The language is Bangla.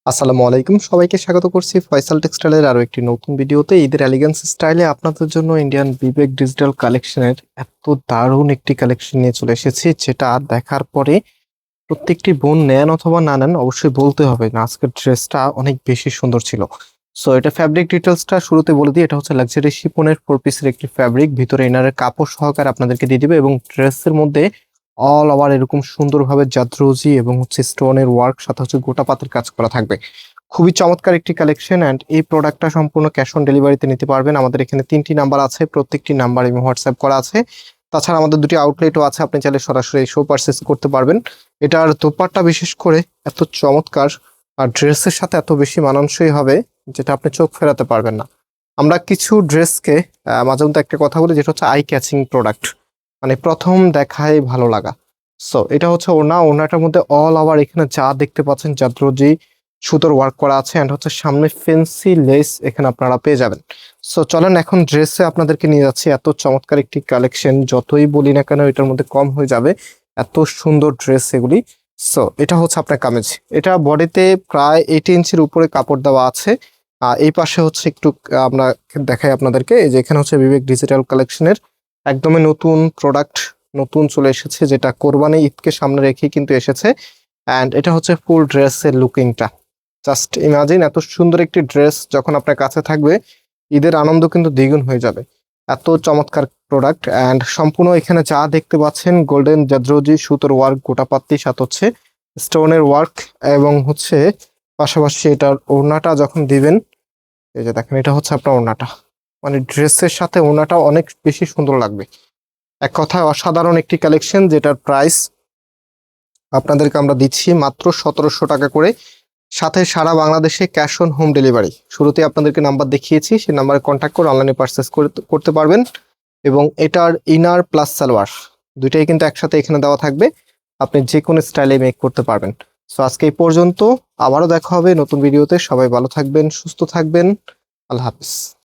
আসসালামু আলাইকুম, সবাইকে স্বাগত করছি ফয়সাল টেক্সটাইলের আরো একটি নতুন ভিডিওতে। ঈদের এলিগেন্স স্টাইলে আপনাদের জন্য ইন্ডিয়ান বিবেক ডিজিটাল কালেকশনের এত দারুণ একটি কালেকশন নিয়ে চলে এসেছি, যেটা দেখার পরে প্রত্যেকটি বোন নেন অথবা না নেন অবশ্যই বলতে হবে না আজকের ড্রেসটা অনেক বেশি সুন্দর ছিল। সো এটা ফ্যাব্রিক ডিটেলসটা শুরুতে বলে দিই, এটা হচ্ছে লাক্সারি শিফনের 4 পিসের একটি ফ্যাব্রিক, ভিতরে ইনারের কাপড় সহকারে আপনাদেরকে দিয়ে দিবে এবং ড্রেসের মধ্যে অল ওভার এরকম সুন্দরভাবে জাদ্রোজি এবং হচ্ছে স্টোনের ওয়ার্ক, সাথে হচ্ছে গোটা পাতের কাজ করা থাকবে। খুবই চমৎকার একটি কালেকশন অ্যান্ড এই প্রোডাক্টটা সম্পূর্ণ ক্যাশ অন ডেলিভারিতে নিতে পারবেন। আমাদের এখানে 3টি নাম্বার আছে, প্রত্যেকটি নাম্বার এবং হোয়াটসঅ্যাপ করা আছে। তাছাড়া আমাদের 2টি আউটলেটও আছে, আপনি চাইলে সরাসরি এসেও পারচেস করতে পারবেন। এটার দোপাট্টা বিশেষ করে এত চমৎকার আর ড্রেসের সাথে এত বেশি মানানসই হবে যেটা আপনি চোখ ফেরাতে পারবেন না। আমরা কিছু ড্রেসকে মাঝে মধ্যে একটা কথা বলি, যেটা হচ্ছে আই ক্যাচিং প্রোডাক্ট, মানে প্রথম দেখায় ভালো লাগা। সো এটা হচ্ছে ওড়নাটার মধ্যে অল ওভার এখানে যা দেখতে পাচ্ছেন জাদ্রোজি সুতোর ওয়ার্ক করা আছে অ্যান্ড হচ্ছে সামনে ফেন্সি লেস এখানে আপনারা পেয়ে যাবেন। সো চলেন এখন ড্রেসে আপনাদেরকে নিয়ে যাচ্ছি। এত চমৎকার একটি কালেকশন, যতই বলি না কেন এটার মধ্যে কম হয়ে যাবে, এত সুন্দর ড্রেস এগুলি। সো এটা হচ্ছে আপনার কামিজ, এটা বডিতে প্রায় 80 ইঞ্চির উপরে কাপড় দেওয়া আছে। এই পাশে হচ্ছে একটু আমরা দেখাই আপনাদেরকে, এই যে এখানে হচ্ছে বিবেক ডিজিটাল কালেকশনের একদমই নতুন প্রোডাক্ট, নতুন চলে এসেছে, যেটা কোরবানি ঈদকে সামনে রেখে কিন্তু এসেছে। অ্যান্ড এটা হচ্ছে ফুল ড্রেসের লুকিংটা, জাস্ট ইমাজিন এত সুন্দর একটি ড্রেস যখন আপনার কাছে থাকবে, ঈদের আনন্দ কিন্তু দ্বিগুণ হয়ে যাবে। এত চমৎকার প্রোডাক্ট অ্যান্ড সম্পূর্ণ এখানে যা দেখতে পাচ্ছেন গোল্ডেন জাদ্রোজি সুতোর ওয়ার্ক, গোটা পাত্তি, সাথে হচ্ছে স্টোনের ওয়ার্ক এবং হচ্ছে পাশাপাশি এটার ওড়নাটা যখন দিবেন, এই যে দেখেন এটা হচ্ছে আপনার ওড়নাটা, মানে ড্রেসের সাথে ওড়নাটা অনেক বেশি সুন্দর লাগবে। এক কথায় অসাধারণ একটি কালেকশন, যেটার প্রাইস আপনাদেরকে আমরা দিচ্ছি মাত্র 1700 টাকা করে, সাথে সারা বাংলাদেশে ক্যাশ অন হোম ডেলিভারি। শুরুতে আপনাদেরকে নাম্বার দেখিয়েছি, সেই নাম্বারে কন্ট্যাক্ট করে অনলাইনে পারচেস করতে পারবেন। এবং এটার ইনার প্লাস সালোয়ার দুইটাই কিন্তু একসাথে এখানে দেওয়া থাকবে, আপনি যে কোনো স্টাইলে মেক করতে পারবেন। সো আজকে এই পর্যন্ত, আবারও দেখা হবে নতুন ভিডিওতে। সবাই ভালো থাকবেন, সুস্থ থাকবেন, আল্লাহ হাফিজ।